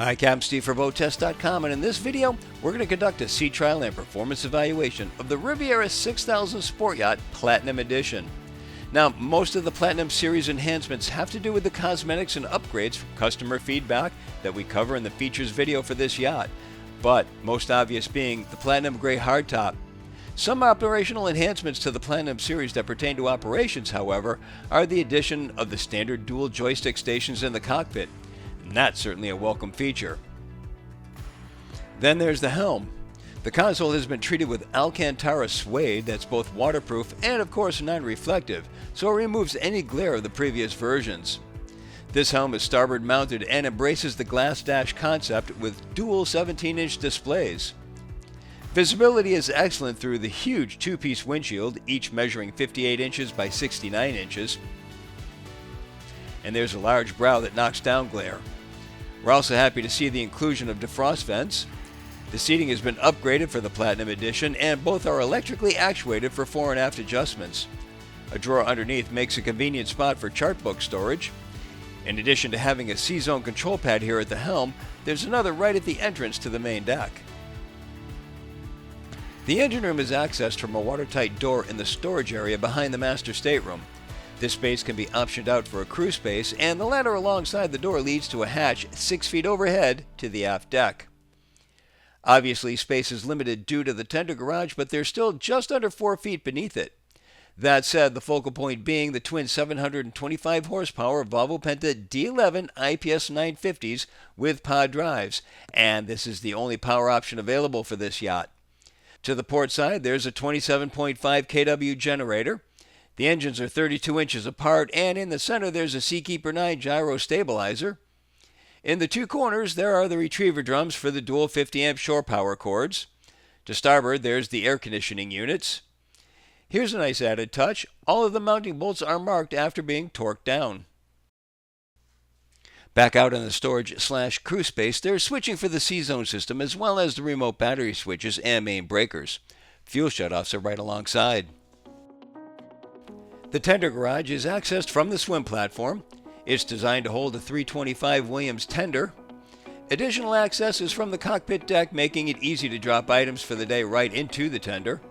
Hi, I'm Steve for BoatTEST.com, and in this video, we're going to conduct a sea trial and performance evaluation of the Riviera 6000 Sport Yacht Platinum Edition. Now, most of the Platinum Series enhancements have to do with the cosmetics and upgrades from customer feedback that we cover in the features video for this yacht, but most obvious being the Platinum Gray hardtop. Some operational enhancements to the Platinum Series that pertain to operations, however, are the addition of the standard dual joystick stations in the cockpit. And that's certainly a welcome feature. Then there's the Helm. The console has been treated with Alcantara suede that's both waterproof and of course non-reflective, so it removes any glare of the previous versions. This helm is starboard mounted and embraces the glass dash concept with dual 17-inch displays. Visibility is excellent through the huge two-piece windshield, each measuring 58 inches by 69 inches. And there's a large brow that knocks down glare. We're also happy to see the inclusion of defrost vents. The seating has been upgraded for the Platinum Edition, and both are electrically actuated for fore and aft adjustments. A drawer underneath makes a convenient spot for chart book storage. In addition to having a C-zone control pad here at the helm, there's another right at the entrance to the main deck. The engine room is accessed from a watertight door in the storage area behind the master stateroom. This space can be optioned out for a crew space, and the ladder alongside the door leads to a hatch 6 feet overhead to the aft deck. Obviously, space is limited due to the tender garage, but they're still just under 4 feet beneath it. That said, the focal point being the twin 725 horsepower Volvo Penta D11 IPS 950s with pod drives, and this is the only power option available for this yacht. To the port side, there's a 27.5 kW generator. The engines are 32 inches apart, and in the center there's a Seakeeper 9 gyro stabilizer. In the two corners, there are the retriever drums for the dual 50-amp shore power cords. To starboard, there's the air conditioning units. Here's a nice added touch. All of the mounting bolts are marked after being torqued down. Back out in the storage/crew space, there's switching for the C-zone system as well as the remote battery switches and main breakers. Fuel shutoffs are right alongside. The tender garage is accessed from the swim platform. It's designed to hold a 325 Williams tender. Additional access is from the cockpit deck, making it easy to drop items for the day right into the tender.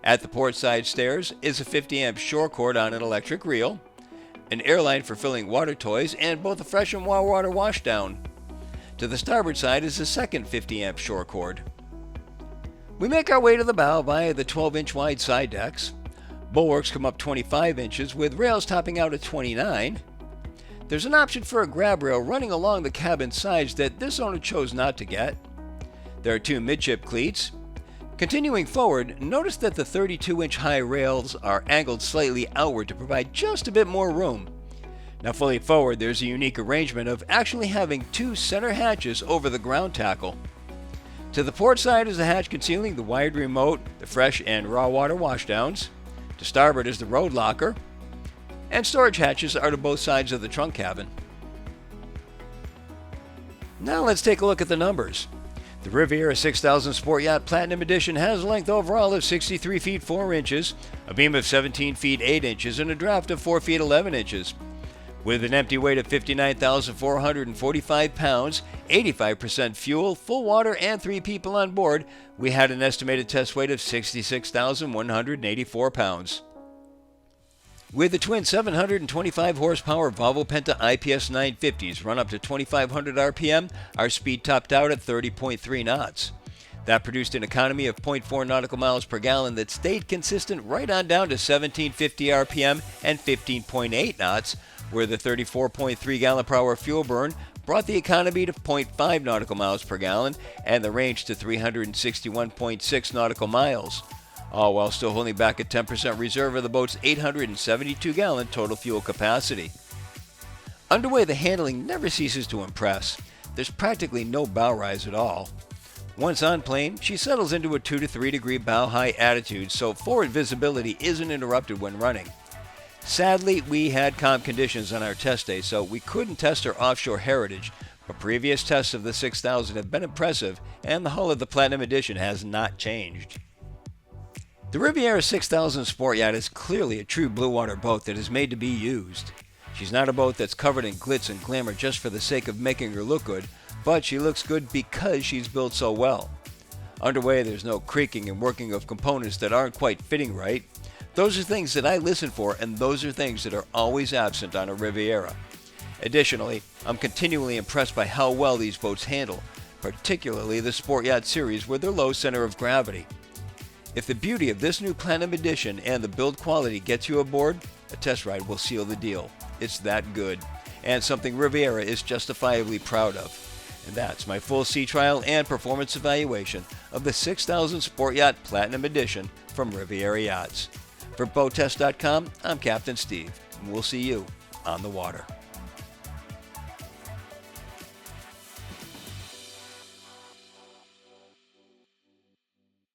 At the port side stairs is a 50-amp shore cord on an electric reel, an airline for filling water toys, and both a fresh and warm water washdown. To the starboard side is a second 50-amp shore cord. We make our way to the bow via the 12-inch wide side decks. Bulwarks come up 25 inches with rails topping out at 29. There's an option for a grab rail running along the cabin sides that this owner chose not to get. There are two midship cleats. Continuing forward, notice that the 32-inch high rails are angled slightly outward to provide just a bit more room. Now fully forward, there's a unique arrangement of actually having two center hatches over the ground tackle. To the port side is a hatch concealing the wired remote, the fresh and raw water washdowns. To starboard is the road locker, and storage hatches are to both sides of the trunk cabin. Now let's take a look at the numbers. The Riviera 6000 Sport Yacht Platinum Edition has a length overall of 63 feet 4 inches, a beam of 17 feet 8 inches, and a draft of 4 feet 11 inches. With an empty weight of 59,445 pounds, 85% fuel, full water, and 3 people on board, we had an estimated test weight of 66,184 pounds. With the twin 725 horsepower Volvo Penta IPS 950s run up to 2,500 RPM, our speed topped out at 30.3 knots. That produced an economy of 0.4 nautical miles per gallon that stayed consistent right on down to 1750 RPM and 15.8 knots, where the 34.3 gallon per hour fuel burn brought the economy to 0.5 nautical miles per gallon and the range to 361.6 nautical miles, all while still holding back a 10% reserve of the boat's 872-gallon total fuel capacity. Underway, the handling never ceases to impress. There's practically no bow rise at all. Once on plane, she settles into a 2 to 3 degree bow high attitude, so forward visibility isn't interrupted when running. Sadly, we had calm conditions on our test day, so we couldn't test her offshore heritage, but previous tests of the 6000 have been impressive, and the hull of the Platinum Edition has not changed. The Riviera 6000 Sport Yacht is clearly a true blue water boat that is made to be used. She's not a boat that's covered in glitz and glamour just for the sake of making her look good, but she looks good because she's built so well. Underway, there's no creaking and working of components that aren't quite fitting right. Those are things that I listen for, and those are things that are always absent on a Riviera. Additionally, I'm continually impressed by how well these boats handle, particularly the Sport Yacht series with their low center of gravity. If the beauty of this new Platinum Edition and the build quality gets you aboard, a test ride will seal the deal. It's that good, and something Riviera is justifiably proud of. And that's my full sea trial and performance evaluation of the 6000 Sport Yacht Platinum Edition from Riviera Yachts. For BoatTEST.com, I'm Captain Steve, and we'll see you on the water.